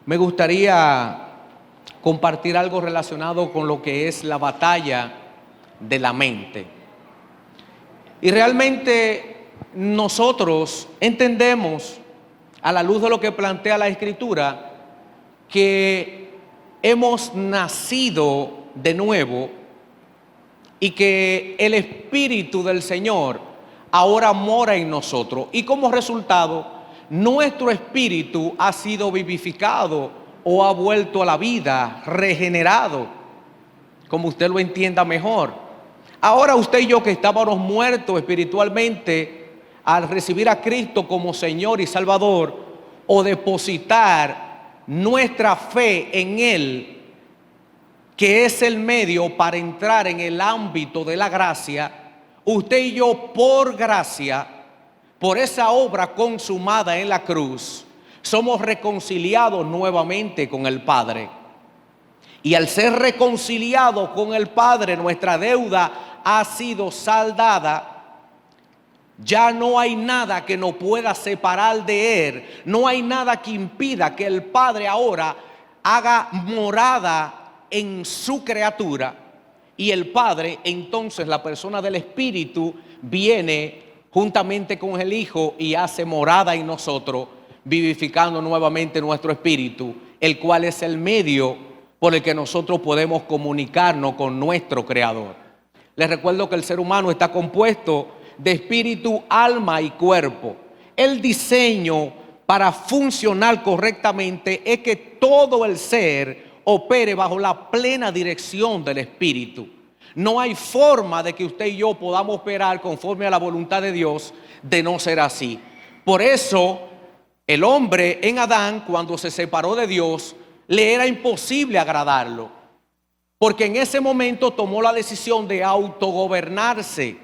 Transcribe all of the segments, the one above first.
Me gustaría compartir algo relacionado con lo que es la batalla de la mente. Y realmente nosotros entendemos, a la luz de lo que plantea la Escritura, que hemos nacido de nuevo y que el Espíritu del Señor ahora mora en nosotros. Y como resultado, nuestro espíritu ha sido vivificado o ha vuelto a la vida, regenerado, como usted lo entienda mejor. Ahora usted y yo, que estábamos muertos espiritualmente, al recibir a Cristo como Señor y Salvador, o depositar nuestra fe en Él, que es el medio para entrar en el ámbito de la gracia, usted y yo, por gracia, por esa obra consumada en la cruz, somos reconciliados nuevamente con el Padre. Y al ser reconciliados con el Padre, nuestra deuda ha sido saldada. Ya no hay nada que nos pueda separar de Él. No hay nada que impida que el Padre ahora haga morada en su criatura. Y el Padre, entonces, la persona del Espíritu, viene juntamente con el Hijo y hace morada en nosotros, vivificando nuevamente nuestro espíritu, el cual es el medio por el que nosotros podemos comunicarnos con nuestro Creador. Les recuerdo que el ser humano está compuesto de espíritu, alma y cuerpo. El diseño para funcionar correctamente es que todo el ser opere bajo la plena dirección del Espíritu. No hay forma de que usted y yo podamos operar conforme a la voluntad de Dios de no ser así. Por eso, el hombre en Adán, cuando se separó de Dios, le era imposible agradarlo, porque en ese momento tomó la decisión de autogobernarse,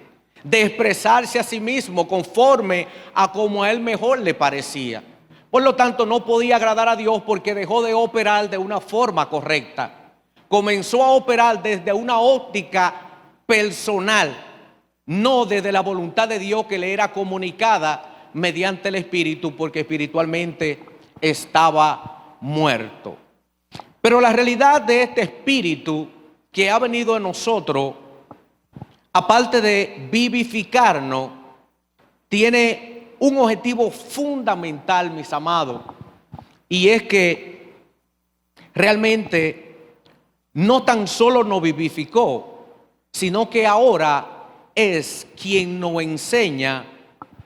de expresarse a sí mismo conforme a como a él mejor le parecía. Por lo tanto, no podía agradar a Dios porque dejó de operar de una forma correcta. Comenzó a operar desde una óptica personal, no desde la voluntad de Dios que le era comunicada mediante el Espíritu, porque espiritualmente estaba muerto. Pero la realidad de este Espíritu que ha venido a nosotros, aparte de vivificarnos, tiene un objetivo fundamental, mis amados, y es que realmente no tan solo nos vivificó, sino que ahora es quien nos enseña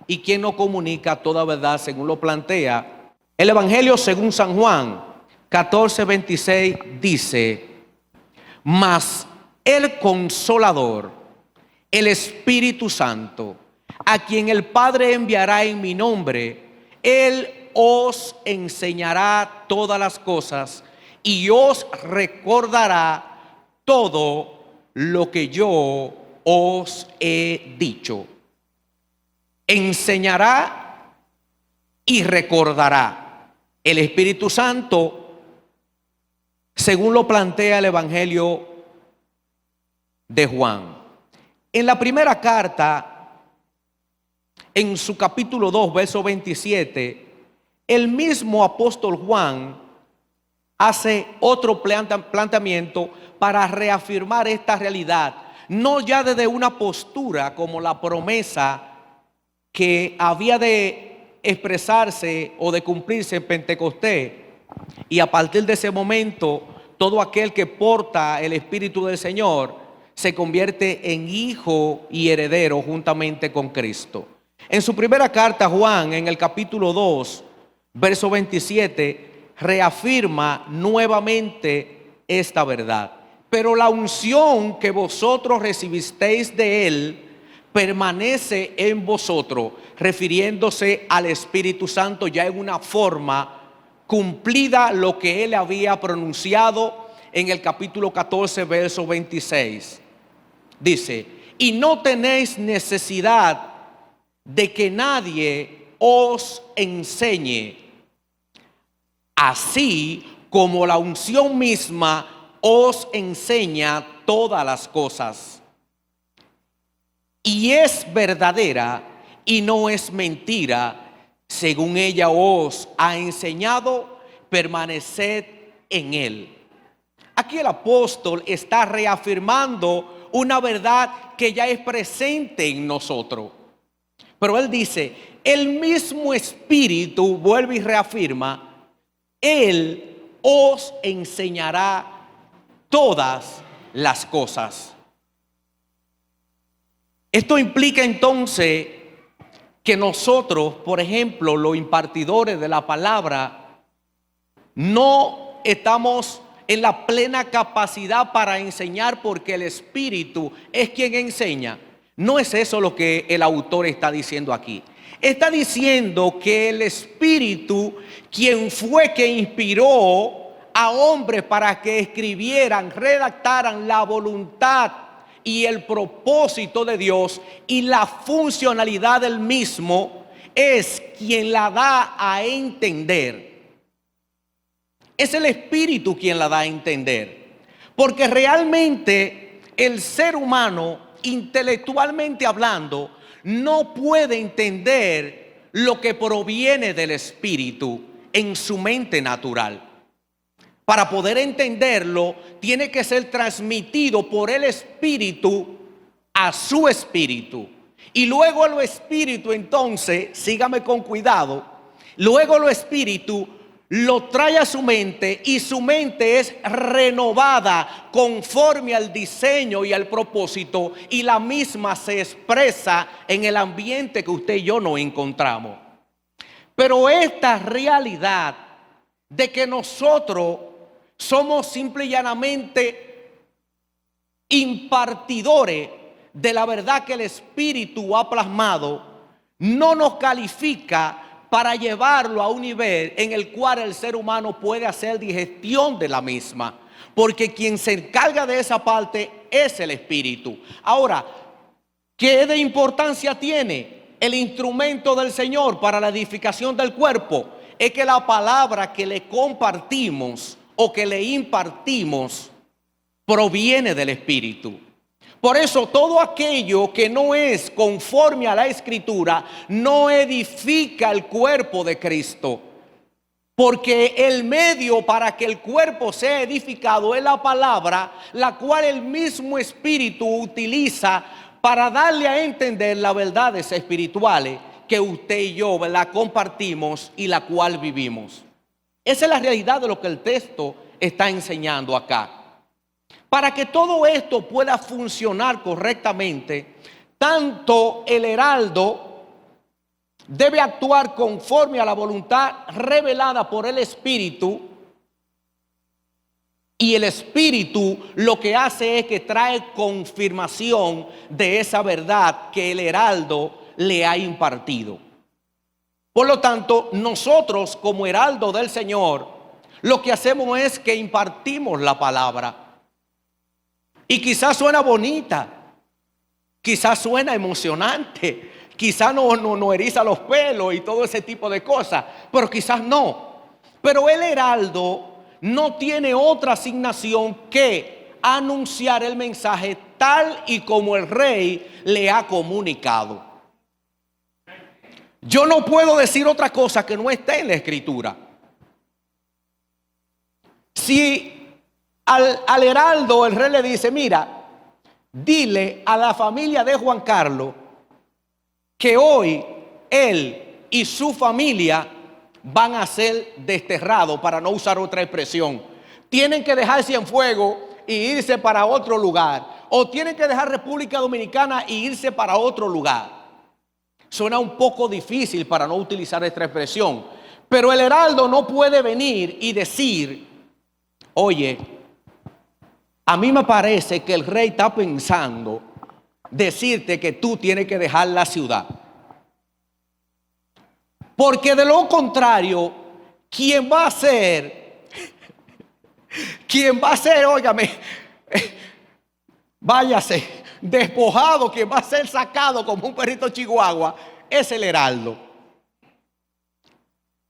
y quien nos comunica toda verdad, según lo plantea el Evangelio según San Juan 14:26, dice: mas el Consolador, el Espíritu Santo, a quien el Padre enviará en mi nombre, Él os enseñará todas las cosas y os recordará todo lo que yo os he dicho. Enseñará y recordará. El Espíritu Santo, según lo plantea el Evangelio de Juan. En la primera carta, en su capítulo 2, verso 27, el mismo apóstol Juan hace otro planteamiento para reafirmar esta realidad, no ya desde una postura como la promesa que había de expresarse o de cumplirse en Pentecostés, y a partir de ese momento todo aquel que porta el Espíritu del Señor se convierte en hijo y heredero juntamente con Cristo. En su primera carta, Juan, en el capítulo 2, verso 27, reafirma nuevamente esta verdad. Pero la unción que vosotros recibisteis de Él permanece en vosotros, refiriéndose al Espíritu Santo ya en una forma cumplida lo que Él había pronunciado en el capítulo 14, verso 26. Dice: y no tenéis necesidad de que nadie os enseñe, así como la unción misma os enseña todas las cosas. Y es verdadera y no es mentira, según ella os ha enseñado, permaneced en él. Aquí el apóstol está reafirmando una verdad que ya es presente en nosotros. Pero él dice, el mismo Espíritu, vuelve y reafirma, él os enseñará todas las cosas. Esto implica entonces que nosotros, por ejemplo, los impartidores de la palabra, no estamos en la plena capacidad para enseñar porque el Espíritu es quien enseña. No es eso lo que el autor está diciendo aquí. Está diciendo que el Espíritu, quien fue que inspiró a hombres para que escribieran, redactaran la voluntad y el propósito de Dios y la funcionalidad del mismo, es quien la da a entender. Es el Espíritu quien la da a entender. Porque realmente el ser humano, intelectualmente hablando, no puede entender lo que proviene del Espíritu en su mente natural. Para poder entenderlo, tiene que ser transmitido por el Espíritu a su espíritu. Y luego el Espíritu, entonces, sígame con cuidado, luego el Espíritu lo trae a su mente y su mente es renovada conforme al diseño y al propósito, y la misma se expresa en el ambiente que usted y yo nos encontramos. Pero esta realidad de que nosotros somos simple y llanamente impartidores de la verdad que el Espíritu ha plasmado, no nos califica para llevarlo a un nivel en el cual el ser humano puede hacer digestión de la misma, porque quien se encarga de esa parte es el Espíritu. Ahora, ¿qué de importancia tiene el instrumento del Señor para la edificación del cuerpo? Es que la palabra que le compartimos o que le impartimos proviene del Espíritu. Por eso todo aquello que no es conforme a la Escritura no edifica el cuerpo de Cristo. Porque el medio para que el cuerpo sea edificado es la palabra, la cual el mismo Espíritu utiliza para darle a entender las verdades espirituales que usted y yo la compartimos y la cual vivimos. Esa es la realidad de lo que el texto está enseñando acá. Para que todo esto pueda funcionar correctamente, tanto el heraldo debe actuar conforme a la voluntad revelada por el Espíritu, y el Espíritu lo que hace es que trae confirmación de esa verdad que el heraldo le ha impartido. Por lo tanto, nosotros como heraldo del Señor, lo que hacemos es que impartimos la palabra. Y quizás suena bonita, quizás suena emocionante, quizás no eriza los pelos y todo ese tipo de cosas, pero quizás no. Pero el heraldo no tiene otra asignación que anunciar el mensaje tal y como el rey le ha comunicado. Yo no puedo decir otra cosa que no esté en la Escritura. Si al heraldo el rey le dice, mira, dile a la familia de Juan Carlos que hoy él y su familia van a ser desterrados, para no usar otra expresión. Tienen que dejar Cienfuegos y irse para otro lugar, o tienen que dejar República Dominicana y irse para otro lugar. Suena un poco difícil para no utilizar esta expresión, pero el heraldo no puede venir y decir, oye, a mí me parece que el rey está pensando decirte que tú tienes que dejar la ciudad. Porque de lo contrario, quien va a ser, óigame, váyase, despojado, quien va a ser sacado como un perrito chihuahua, es el heraldo.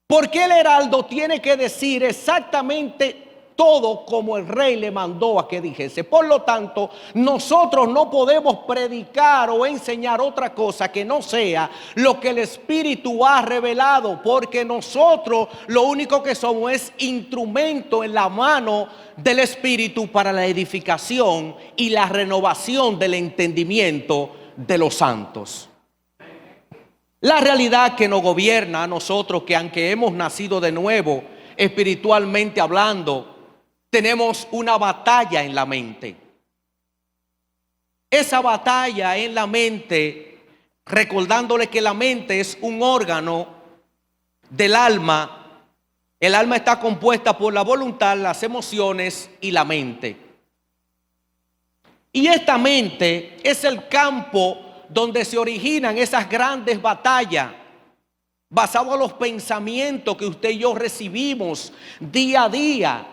Porque el heraldo tiene que decir exactamente todo como el rey le mandó a que dijese. Por lo tanto, nosotros no podemos predicar o enseñar otra cosa que no sea lo que el Espíritu ha revelado, porque nosotros lo único que somos es instrumento en la mano del Espíritu para la edificación y la renovación del entendimiento de los santos. La realidad que nos gobierna a nosotros, que aunque hemos nacido de nuevo, espiritualmente hablando, tenemos una batalla en la mente. Esa batalla en la mente, recordándole que la mente es un órgano del alma. El alma está compuesta por la voluntad, las emociones y la mente. Y esta mente es el campo donde se originan esas grandes batallas, basado en los pensamientos que usted y yo recibimos día a día.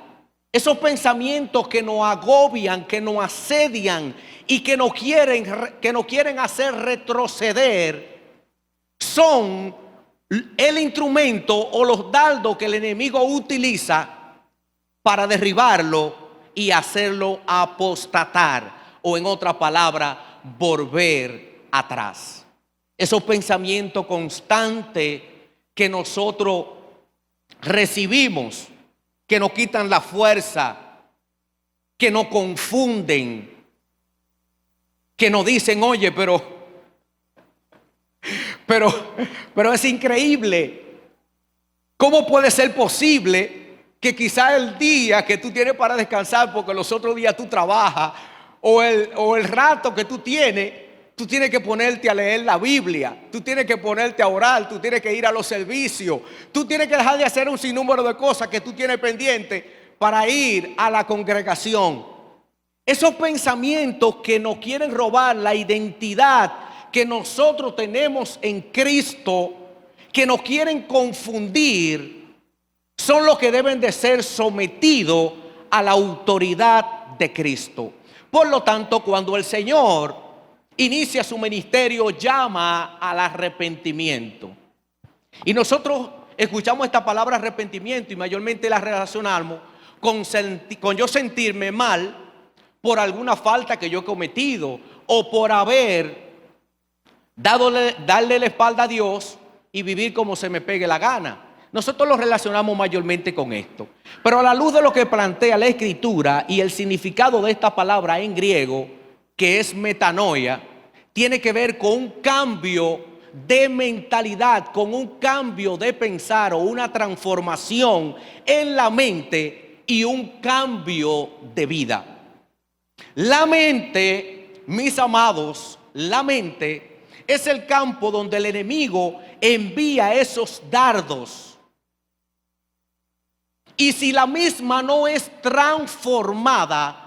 Esos pensamientos que nos agobian, que nos asedian y que nos quieren hacer retroceder, son el instrumento o los dardos que el enemigo utiliza para derribarlo y hacerlo apostatar, o en otra palabra, volver atrás. Esos pensamientos constantes que nosotros recibimos, que nos quitan la fuerza, que nos confunden, que nos dicen, oye, pero es increíble. ¿Cómo puede ser posible que quizá el día que tú tienes para descansar, porque los otros días tú trabajas, o el rato que tú tienes que ponerte a leer la Biblia, tú tienes que ponerte a orar, tú tienes que ir a los servicios, tú tienes que dejar de hacer un sinnúmero de cosas que tú tienes pendientes para ir a la congregación? Esos pensamientos que nos quieren robar la identidad que nosotros tenemos en Cristo, que nos quieren confundir, son los que deben de ser sometidos a la autoridad de Cristo. Por lo tanto, cuando el Señor inicia su ministerio, llama al arrepentimiento. Y nosotros escuchamos esta palabra arrepentimiento y mayormente la relacionamos con yo sentirme mal por alguna falta que yo he cometido o por haber darle la espalda a Dios y vivir como se me pegue la gana. Nosotros lo relacionamos mayormente con esto. Pero a la luz de lo que plantea la Escritura y el significado de esta palabra en griego, que es metanoia, tiene que ver con un cambio de mentalidad, con un cambio de pensar o una transformación en la mente y un cambio de vida. La mente, mis amados, la mente es el campo donde el enemigo envía esos dardos. Y si la misma no es transformada,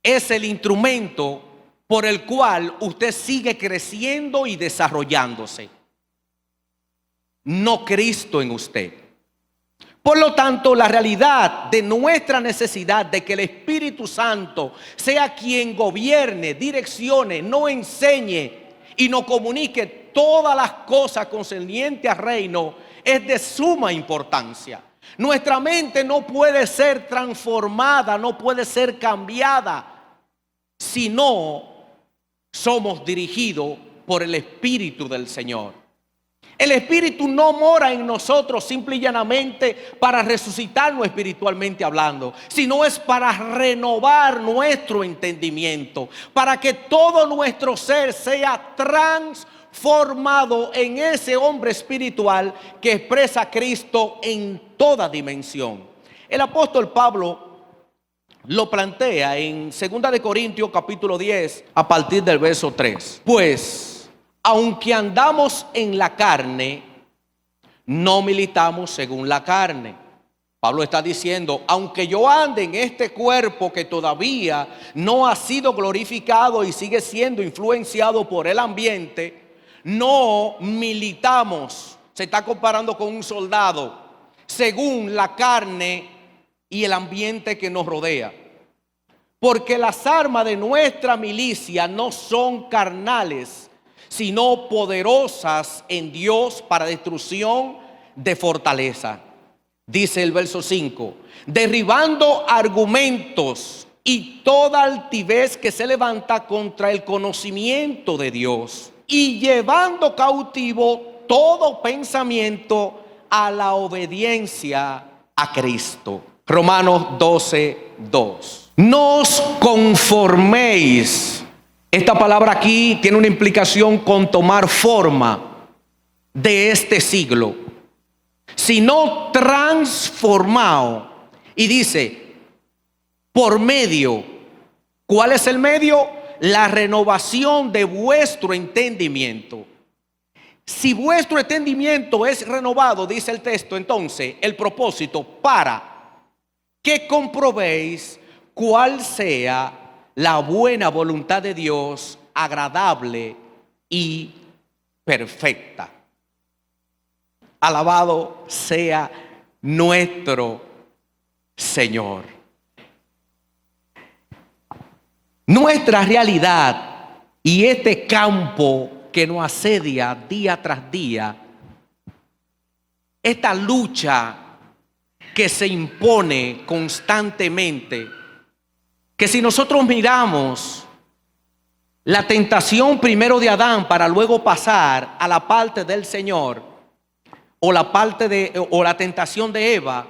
es el instrumento por el cual usted sigue creciendo y desarrollándose, no Cristo en usted. Por lo tanto, la realidad de nuestra necesidad de que el Espíritu Santo sea quien gobierne, direccione, nos enseñe y nos comunique todas las cosas concernientes al reino es de suma importancia. Nuestra mente no puede ser transformada, no puede ser cambiada si no somos dirigidos por el Espíritu del Señor. El Espíritu no mora en nosotros simple y llanamente para resucitarnos espiritualmente hablando, sino es para renovar nuestro entendimiento, para que todo nuestro ser sea transformado en ese hombre espiritual que expresa a Cristo en toda dimensión. El apóstol Pablo lo plantea en 2 de Corintios capítulo 10 a partir del verso 3. Pues, aunque andamos en la carne, no militamos según la carne. Pablo está diciendo, aunque yo ande en este cuerpo que todavía no ha sido glorificado y sigue siendo influenciado por el ambiente, no militamos. Se está comparando con un soldado según la carne y el ambiente que nos rodea. Porque las armas de nuestra milicia no son carnales, sino poderosas en Dios para destrucción de fortaleza, Dice el verso 5, derribando argumentos y toda altivez que se levanta contra el conocimiento de Dios, y llevando cautivo todo pensamiento a la obediencia a Cristo. Romanos 12:2. No os conforméis. Esta palabra aquí tiene una implicación con tomar forma de este siglo, sino transformado. Y dice, por medio, ¿cuál es el medio? La renovación de vuestro entendimiento. Si vuestro entendimiento es renovado, dice el texto, entonces el propósito para que comprobéis cuál sea la buena voluntad de Dios, agradable y perfecta. Alabado sea nuestro Señor. Nuestra realidad y este campo que nos asedia día tras día, esta lucha que se impone constantemente, que si nosotros miramos la tentación primero de Adán para luego pasar a la parte del Señor, o la tentación de Eva,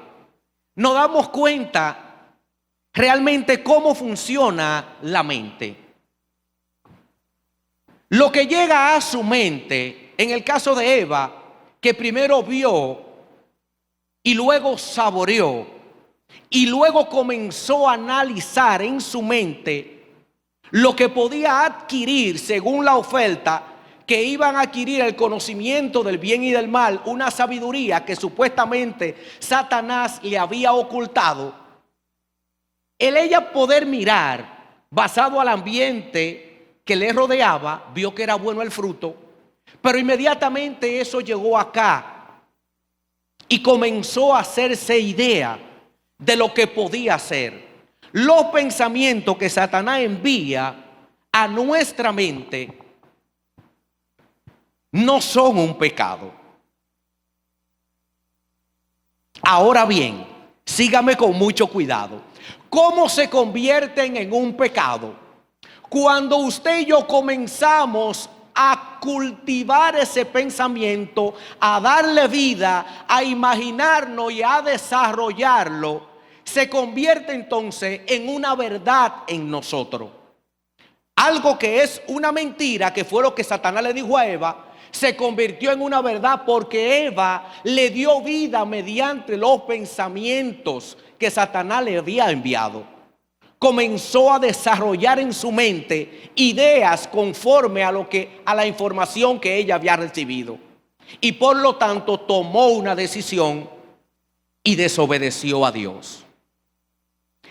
nos damos cuenta realmente cómo funciona la mente. Lo que llega a su mente, en el caso de Eva, que primero vio y luego saboreó y luego comenzó a analizar en su mente lo que podía adquirir según la oferta, que iban a adquirir el conocimiento del bien y del mal, una sabiduría que supuestamente Satanás le había ocultado. El ella poder mirar, basado al ambiente que le rodeaba, vio que era bueno el fruto, pero inmediatamente eso llegó acá y comenzó a hacerse idea de lo que podía ser. Los pensamientos que Satanás envía a nuestra mente no son un pecado. Ahora bien, sígame con mucho cuidado. ¿Cómo se convierten en un pecado? Cuando usted y yo comenzamos a cultivar ese pensamiento, a darle vida, a imaginarnos y a desarrollarlo, se convierte entonces en una verdad en nosotros. Algo que es una mentira, que fue lo que Satanás le dijo a Eva, se convirtió en una verdad porque Eva le dio vida mediante los pensamientos que Satanás le había enviado. Comenzó a desarrollar en su mente ideas conforme a la información que ella había recibido. Y por lo tanto tomó una decisión y desobedeció a Dios.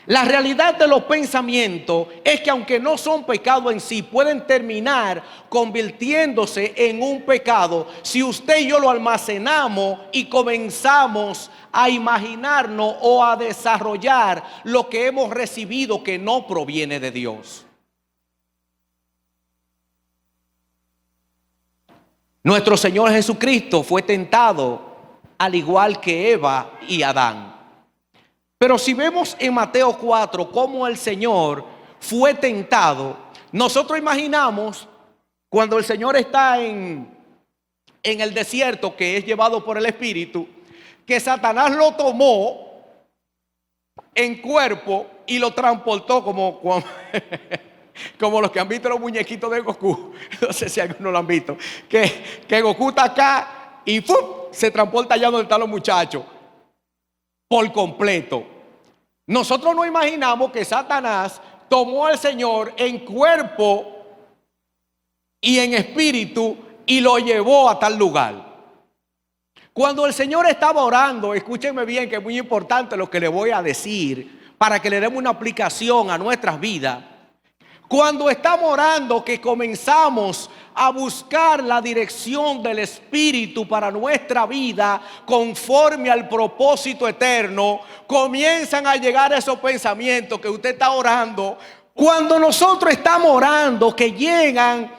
La realidad de los pensamientos es que aunque no son pecado en sí, pueden terminar convirtiéndose en un pecado si usted y yo lo almacenamos y comenzamos a imaginarnos o a desarrollar lo que hemos recibido que no proviene de Dios. Nuestro Señor Jesucristo fue tentado al igual que Eva y Adán. Pero si vemos en Mateo 4 cómo el Señor fue tentado, nosotros imaginamos cuando el Señor está en el desierto, que es llevado por el Espíritu, que Satanás lo tomó en cuerpo y lo transportó como los que han visto los muñequitos de Goku. No sé si algunos lo han visto, que Goku está acá y ¡pum!, se transporta allá donde están los muchachos por completo. Nosotros no imaginamos que Satanás tomó al Señor en cuerpo y en espíritu y lo llevó a tal lugar. Cuando el Señor estaba orando, escúchenme bien que es muy importante lo que le voy a decir para que le demos una aplicación a nuestras vidas. Cuando estamos orando, que comenzamos a buscar la dirección del Espíritu para nuestra vida conforme al propósito eterno, comienzan a llegar esos pensamientos que usted está orando. Cuando nosotros estamos orando, que llegan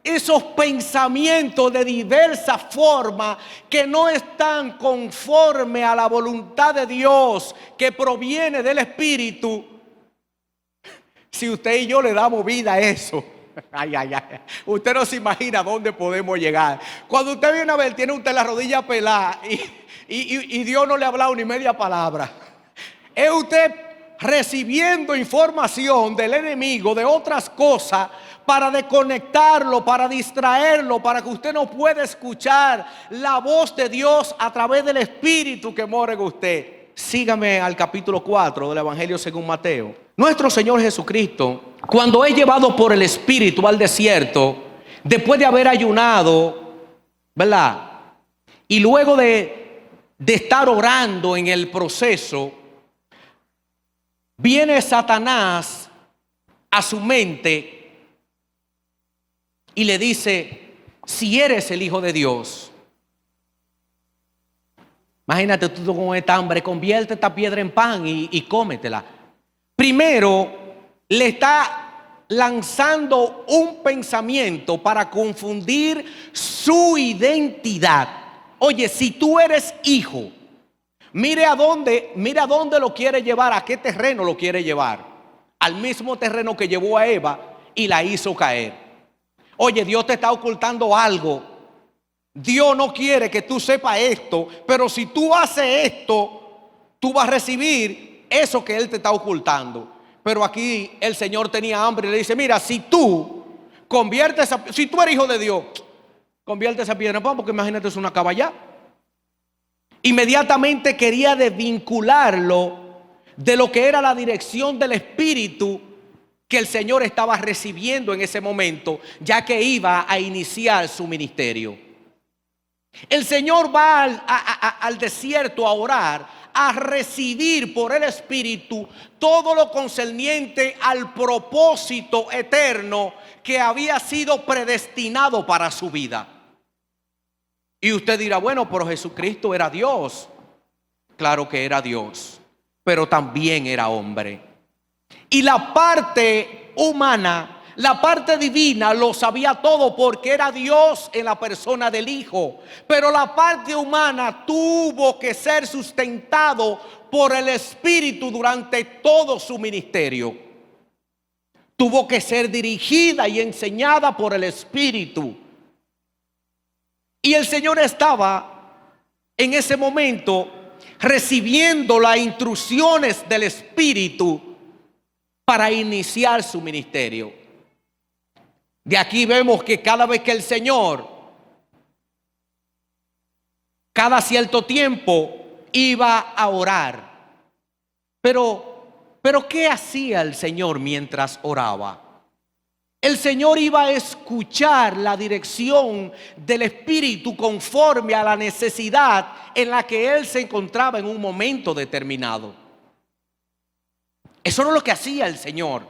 esos pensamientos de diversas formas que no están conforme a la voluntad de Dios que proviene del Espíritu, si usted y yo le damos vida a eso, ay, ay, ay, usted no se imagina a dónde podemos llegar. Cuando usted viene a ver, tiene usted la rodilla pelada y Dios no le ha hablado ni media palabra. Es usted recibiendo información del enemigo, de otras cosas, para desconectarlo, para distraerlo, para que usted no pueda escuchar la voz de Dios a través del Espíritu que mora en usted. Sígame al capítulo 4 del Evangelio según Mateo. Nuestro Señor Jesucristo, cuando es llevado por el Espíritu al desierto, después de haber ayunado, ¿verdad? Y luego de estar orando en el proceso, viene Satanás a su mente y le dice: si eres el Hijo de Dios, imagínate tú con esta hambre, convierte esta piedra en pan y cómetela. Primero le está lanzando un pensamiento para confundir su identidad. Oye, si tú eres hijo, mire a dónde lo quiere llevar, a qué terreno lo quiere llevar. Al mismo terreno que llevó a Eva y la hizo caer. Oye, Dios te está ocultando algo. Dios no quiere que tú sepas esto, pero si tú haces esto, tú vas a recibir eso que Él te está ocultando. Pero aquí el Señor tenía hambre y le dice: mira, si tú conviertes, si tú eres hijo de Dios, convierte esa piedra en pan, porque imagínate, es una caballa. Inmediatamente quería desvincularlo de lo que era la dirección del Espíritu que el Señor estaba recibiendo en ese momento, ya que iba a iniciar su ministerio. El Señor va al desierto a orar, a recibir por el Espíritu todo lo concerniente al propósito eterno que había sido predestinado para su vida. Y usted dirá: bueno, pero Jesucristo era Dios. Claro que era Dios, pero también era hombre. Y la parte humana, la parte divina, lo sabía todo porque era Dios en la persona del Hijo. Pero la parte humana tuvo que ser sustentado por el Espíritu durante todo su ministerio. Tuvo que ser dirigida y enseñada por el Espíritu. Y el Señor estaba en ese momento recibiendo las instrucciones del Espíritu para iniciar su ministerio. De aquí vemos que cada vez que el Señor, cada cierto tiempo, iba a orar. Pero ¿qué hacía el Señor mientras oraba? El Señor iba a escuchar la dirección del Espíritu conforme a la necesidad en la que Él se encontraba en un momento determinado. Eso no es lo que hacía el Señor.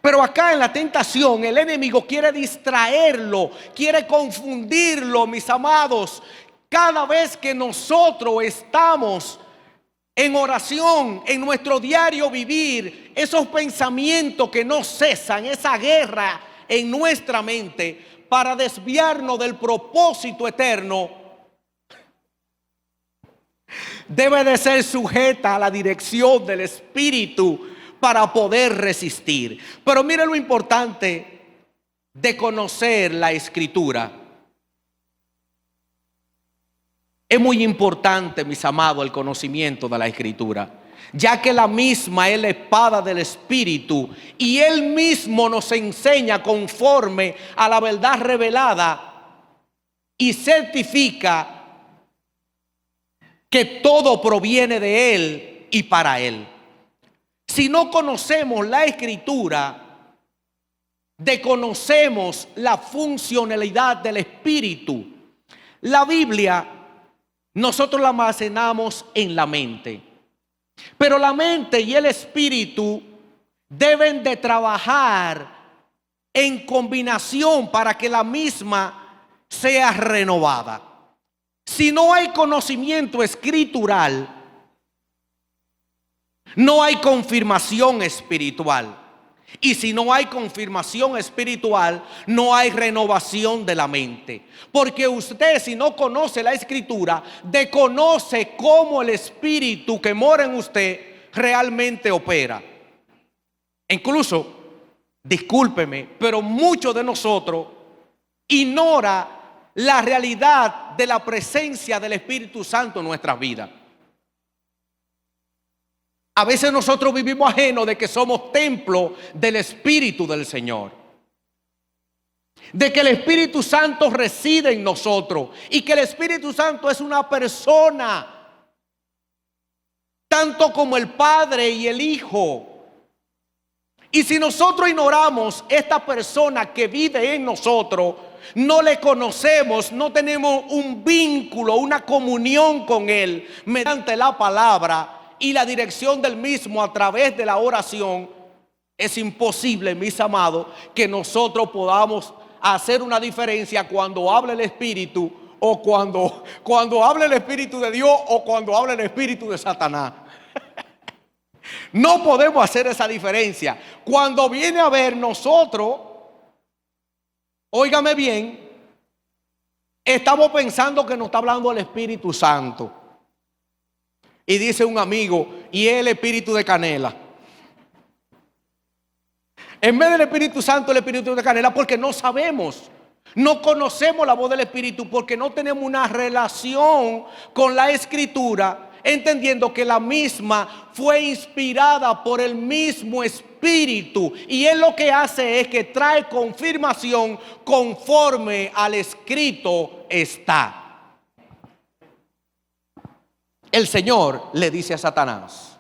Pero acá en la tentación el enemigo quiere distraerlo, quiere confundirlo, mis amados. Cada vez que nosotros estamos en oración, en nuestro diario vivir, esos pensamientos que no cesan, esa guerra en nuestra mente para desviarnos del propósito eterno, debe de ser sujeta a la dirección del Espíritu para poder resistir. Pero mire lo importante de conocer la Escritura. Es muy importante, mis amados, el conocimiento de la Escritura, ya que la misma es la espada del Espíritu y Él mismo nos enseña conforme a la verdad revelada y certifica que todo proviene de Él y para Él. Si no conocemos la Escritura, desconocemos la funcionalidad del Espíritu. La Biblia nosotros la almacenamos en la mente, pero la mente y el Espíritu deben de trabajar en combinación para que la misma sea renovada. Si no hay conocimiento escritural, no hay confirmación espiritual. Y si no hay confirmación espiritual, no hay renovación de la mente. Porque usted, si no conoce la Escritura, desconoce cómo el Espíritu que mora en usted realmente opera. Incluso, discúlpeme, pero muchos de nosotros ignora la realidad de la presencia del Espíritu Santo en nuestras vidas. A veces nosotros vivimos ajenos de que somos templo del Espíritu del Señor. De que el Espíritu Santo reside en nosotros y que el Espíritu Santo es una persona, tanto como el Padre y el Hijo. Y si nosotros ignoramos esta persona que vive en nosotros, no le conocemos, no tenemos un vínculo, una comunión con Él mediante la palabra y la dirección del mismo a través de la oración, es imposible, mis amados, que nosotros podamos hacer una diferencia cuando habla el Espíritu o cuando habla el Espíritu de Dios o cuando habla el Espíritu de Satanás. No podemos hacer esa diferencia. Cuando viene a ver nosotros, óigame bien, estamos pensando que nos está hablando el Espíritu Santo. Y dice un amigo, y es el espíritu de canela. En vez del Espíritu Santo, el espíritu de canela, porque no sabemos, no conocemos la voz del Espíritu, porque no tenemos una relación con la Escritura, entendiendo que la misma fue inspirada por el mismo Espíritu. Y Él lo que hace es que trae confirmación conforme al escrito está. El Señor le dice a Satanás,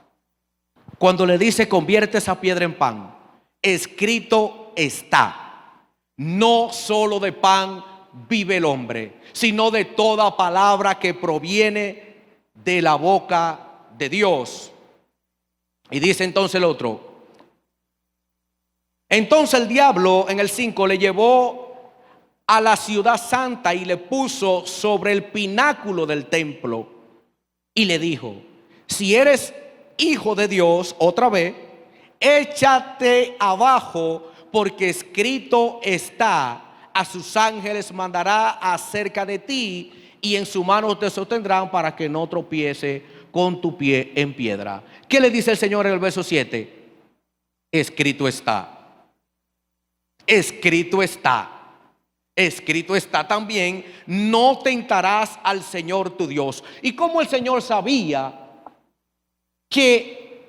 cuando le dice convierte esa piedra en pan, escrito está, no solo de pan vive el hombre, sino de toda palabra que proviene de la boca de Dios. Y dice entonces el otro, entonces el diablo en el 5 le llevó a la ciudad santa y le puso sobre el pináculo del templo. Y le dijo, si eres hijo de Dios, otra vez, échate abajo, porque escrito está, a sus ángeles mandará acerca de ti, y en sus manos te sostendrán para que no tropiece con tu pie en piedra. ¿Qué le dice el Señor en el verso 7? Escrito está. Escrito está. Escrito está también, no tentarás al Señor tu Dios. Y como el Señor sabía que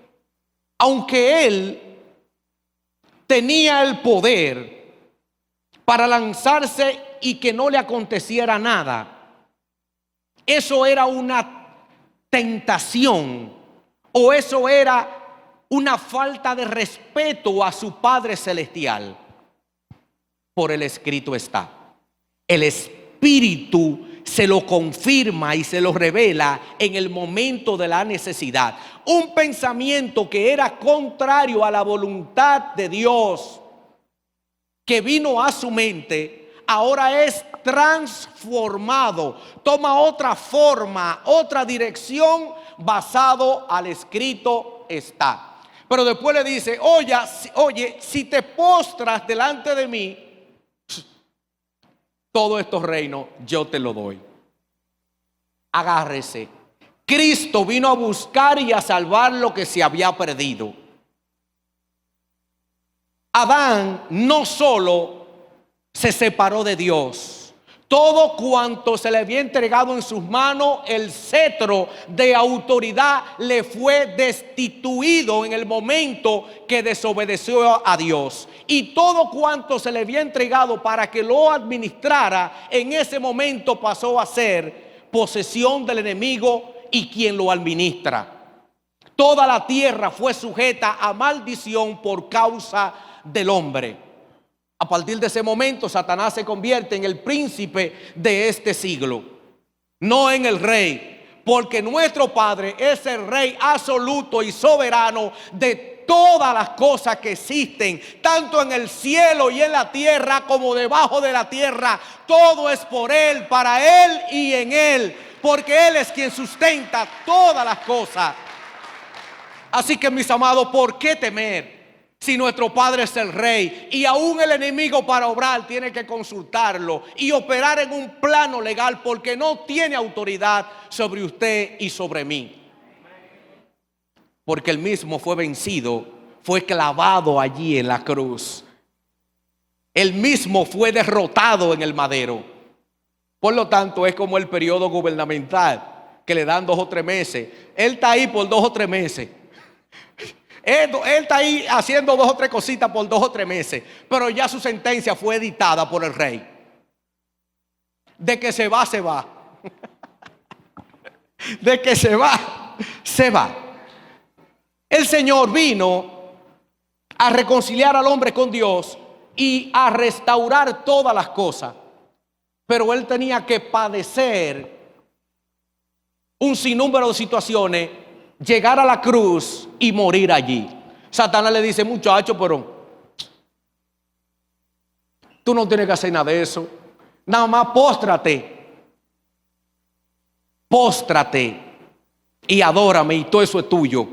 aunque Él tenía el poder para lanzarse y que no le aconteciera nada, eso era una tentación o eso era una falta de respeto a su Padre Celestial. Por el escrito está. El Espíritu se lo confirma y se lo revela en el momento de la necesidad. Un pensamiento que era contrario a la voluntad de Dios, que vino a su mente, ahora es transformado, toma otra forma, otra dirección, basado al escrito está. Pero después le dice, oye, si te postras delante de mí, todos estos reinos yo te lo doy. Agárrese. Cristo vino a buscar y a salvar lo que se había perdido. Adán no solo se separó de Dios, todo cuanto se le había entregado en sus manos, el cetro de autoridad le fue destituido en el momento que desobedeció a Dios. Y todo cuanto se le había entregado para que lo administrara, en ese momento pasó a ser posesión del enemigo y quien lo administra. Toda la tierra fue sujeta a maldición por causa del hombre. A partir de ese momento, Satanás se convierte en el príncipe de este siglo, no en el rey, porque nuestro Padre es el Rey absoluto y soberano de todas las cosas que existen, tanto en el cielo y en la tierra como debajo de la tierra. Todo es por Él, para Él y en Él, porque Él es quien sustenta todas las cosas. Así que, mis amados, ¿por qué temer? Si nuestro Padre es el Rey, y aún el enemigo para obrar tiene que consultarlo y operar en un plano legal, porque no tiene autoridad sobre usted y sobre mí. Porque él mismo fue vencido, fue clavado allí en la cruz. Él mismo fue derrotado en el madero. Por lo tanto, es como el periodo gubernamental, que le dan 2 o 3 meses. Él está ahí por 2 o 3 meses. Él está ahí haciendo 2 o 3 cositas por 2 o 3 meses. Pero ya su sentencia fue dictada por el rey. De que se va, se va. De que se va, se va. El Señor vino a reconciliar al hombre con Dios y a restaurar todas las cosas. Pero él tenía que padecer un sinnúmero de situaciones, llegar a la cruz y morir allí. Satanás le dice: muchacho, pero tú no tienes que hacer nada de eso. Nada más póstrate. Póstrate y adórame, y todo eso es tuyo.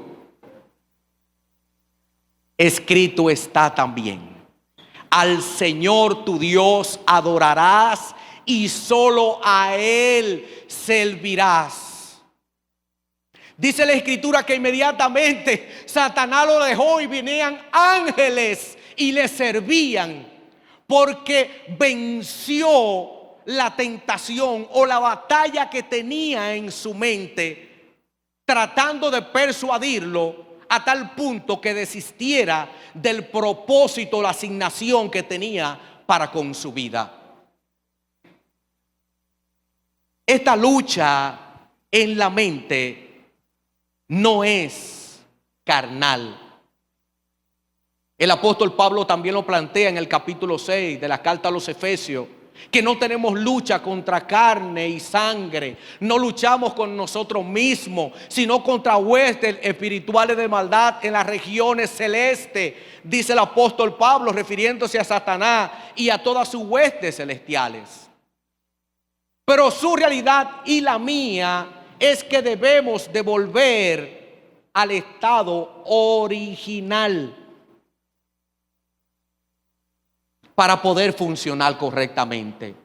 Escrito está también: al Señor tu Dios adorarás y solo a Él servirás. Dice la Escritura que inmediatamente Satanás lo dejó y venían ángeles y le servían, porque venció la tentación o la batalla que tenía en su mente, tratando de persuadirlo a tal punto que desistiera del propósito, la asignación que tenía para con su vida. Esta lucha en la mente no es carnal. El apóstol Pablo también lo plantea en el capítulo 6 de la carta a los Efesios, que no tenemos lucha contra carne y sangre, no luchamos con nosotros mismos, sino contra huestes espirituales de maldad en las regiones celestes, dice el apóstol Pablo, refiriéndose a Satanás y a todas sus huestes celestiales. Pero su realidad y la mía es que debemos de volver al estado original para poder funcionar correctamente.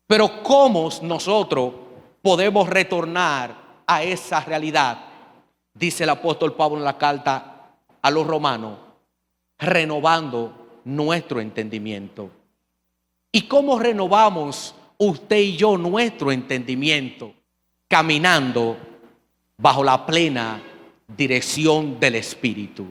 Pero ¿cómo nosotros podemos retornar a esa realidad? Dice el apóstol Pablo en la carta a los romanos: renovando nuestro entendimiento. ¿Y cómo renovamos usted y yo nuestro entendimiento? Caminando bajo la plena dirección del Espíritu.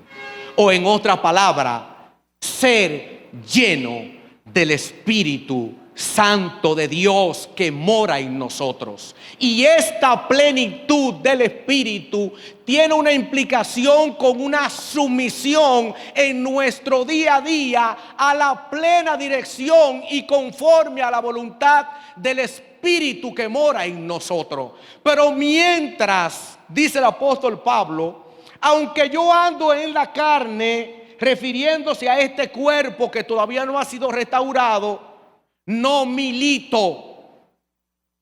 O en otra palabra, ser lleno del Espíritu Santo de Dios que mora en nosotros. Y esta plenitud del Espíritu tiene una implicación con una sumisión en nuestro día a día a la plena dirección y conforme a la voluntad del Espíritu que mora en nosotros. Pero mientras, dice el apóstol Pablo, aunque yo ando en la carne, refiriéndose a este cuerpo que todavía no ha sido restaurado, no milito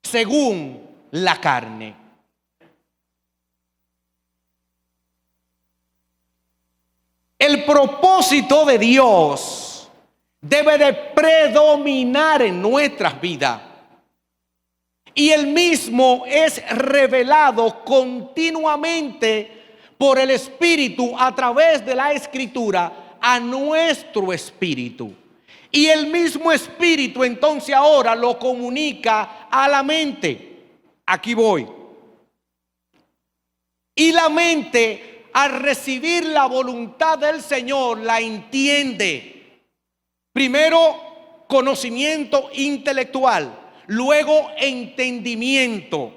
según la carne. El propósito de Dios debe de predominar en nuestras vidas. Y el mismo es revelado continuamente por el Espíritu a través de la Escritura a nuestro espíritu. Y el mismo Espíritu entonces ahora lo comunica a la mente. Aquí voy. Y la mente, al recibir la voluntad del Señor, la entiende. Primero, conocimiento intelectual. Luego, entendimiento.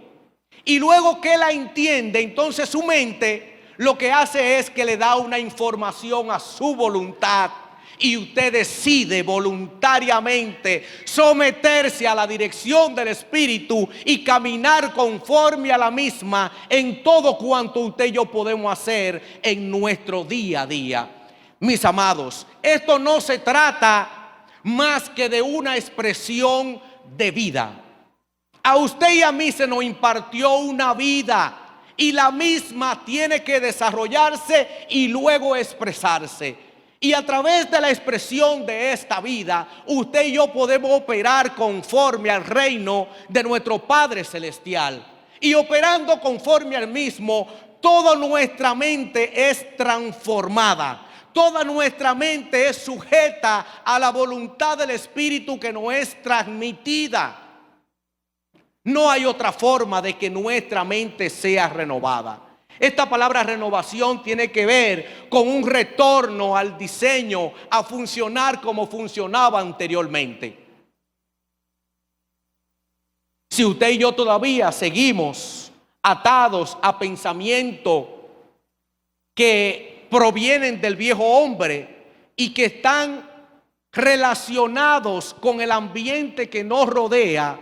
Y luego que la entiende, entonces su mente lo que hace es que le da una información a su voluntad. Y usted decide voluntariamente someterse a la dirección del Espíritu y caminar conforme a la misma en todo cuanto usted y yo podemos hacer en nuestro día a día. Mis amados, esto no se trata más que de una expresión de vida. A usted y a mí se nos impartió una vida y la misma tiene que desarrollarse y luego expresarse. Y a través de la expresión de esta vida, usted y yo podemos operar conforme al reino de nuestro Padre Celestial. Y operando conforme al mismo, toda nuestra mente es transformada. Toda nuestra mente es sujeta a la voluntad del Espíritu que nos es transmitida. No hay otra forma de que nuestra mente sea renovada. Esta palabra renovación tiene que ver con un retorno al diseño, a funcionar como funcionaba anteriormente. Si usted y yo todavía seguimos atados a pensamientos que provienen del viejo hombre y que están relacionados con el ambiente que nos rodea,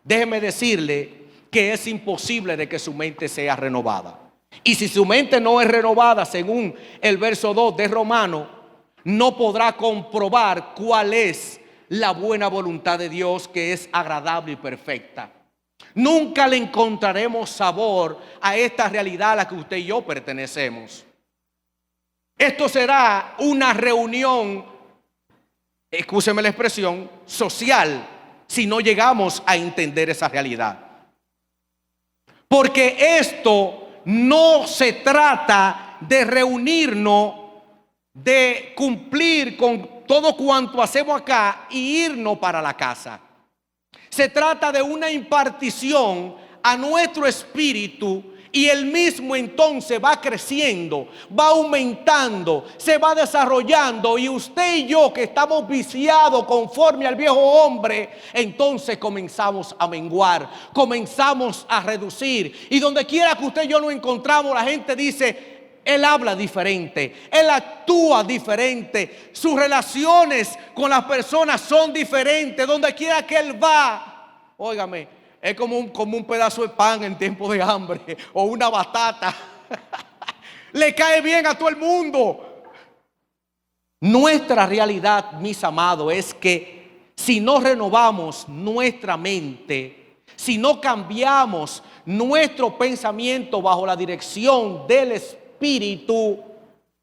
déjeme decirle que es imposible de que su mente sea renovada. Y si su mente no es renovada, según el verso 2 de Romano, no podrá comprobar cuál es la buena voluntad de Dios, que es agradable y perfecta. Nunca le encontraremos sabor a esta realidad a la que usted y yo pertenecemos. Esto será una reunión, escúcheme la expresión, social, si no llegamos a entender esa realidad. Porque esto no se trata de reunirnos, de cumplir con todo cuanto hacemos acá y irnos para la casa. Se trata de una impartición a nuestro espíritu, y el mismo entonces va creciendo, va aumentando, se va desarrollando, y usted y yo que estamos viciados conforme al viejo hombre, entonces comenzamos a menguar, comenzamos a reducir, y donde quiera que usted y yo nos encontramos, la gente dice: él habla diferente, él actúa diferente, sus relaciones con las personas son diferentes, donde quiera que él va, óigame, es como un pedazo de pan en tiempo de hambre o una batata. Le cae bien a todo el mundo. Nuestra realidad, mis amados, es que si no renovamos nuestra mente, si no cambiamos nuestro pensamiento bajo la dirección del Espíritu,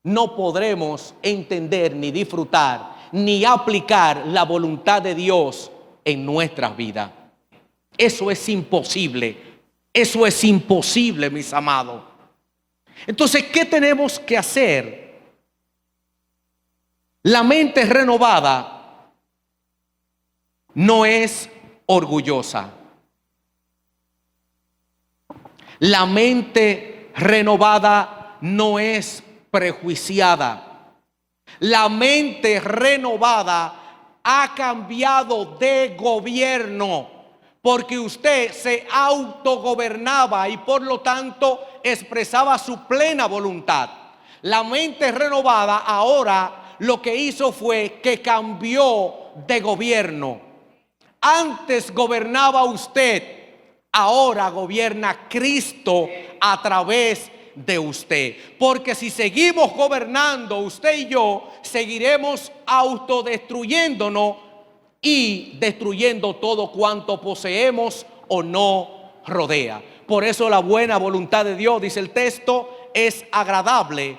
no podremos entender, ni disfrutar, ni aplicar la voluntad de Dios en nuestras vidas. Eso es imposible. Eso es imposible, mis amados. Entonces, ¿qué tenemos que hacer? La mente renovada no es orgullosa. La mente renovada no es prejuiciada. La mente renovada ha cambiado de gobierno, porque usted se autogobernaba y por lo tanto expresaba su plena voluntad. La mente renovada ahora lo que hizo fue que cambió de gobierno. Antes gobernaba usted, ahora gobierna Cristo a través de usted. Porque si seguimos gobernando usted y yo, seguiremos autodestruyéndonos y destruyendo todo cuanto poseemos o no rodea. Por eso la buena voluntad de Dios, dice el texto, es agradable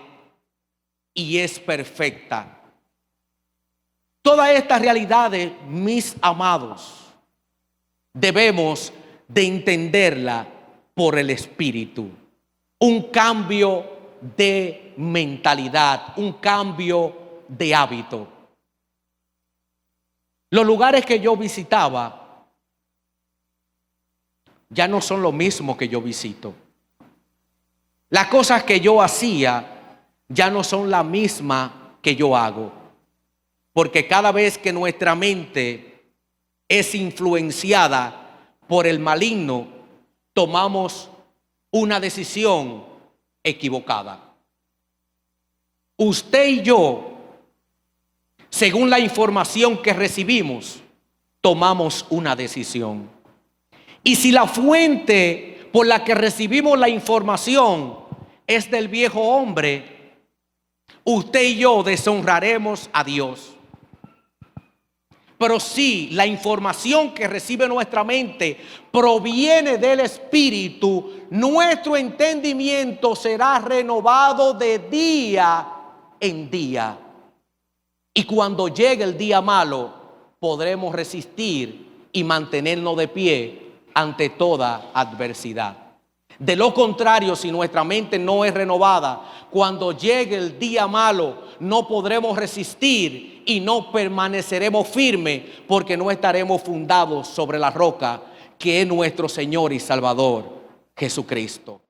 y es perfecta. Todas estas realidades, mis amados, debemos de entenderla por el Espíritu. Un cambio de mentalidad, un cambio de hábito. Los lugares que yo visitaba ya no son lo mismo que yo visito. Las cosas que yo hacía ya no son la misma que yo hago. Porque cada vez que nuestra mente es influenciada por el maligno, tomamos una decisión equivocada. Usted y yo, según la información que recibimos, tomamos una decisión. Y si la fuente por la que recibimos la información es del viejo hombre, usted y yo deshonraremos a Dios. Pero si la información que recibe nuestra mente proviene del Espíritu, nuestro entendimiento será renovado de día en día. Y cuando llegue el día malo, podremos resistir y mantenernos de pie ante toda adversidad. De lo contrario, si nuestra mente no es renovada, cuando llegue el día malo, no podremos resistir y no permaneceremos firmes porque no estaremos fundados sobre la roca que es nuestro Señor y Salvador, Jesucristo.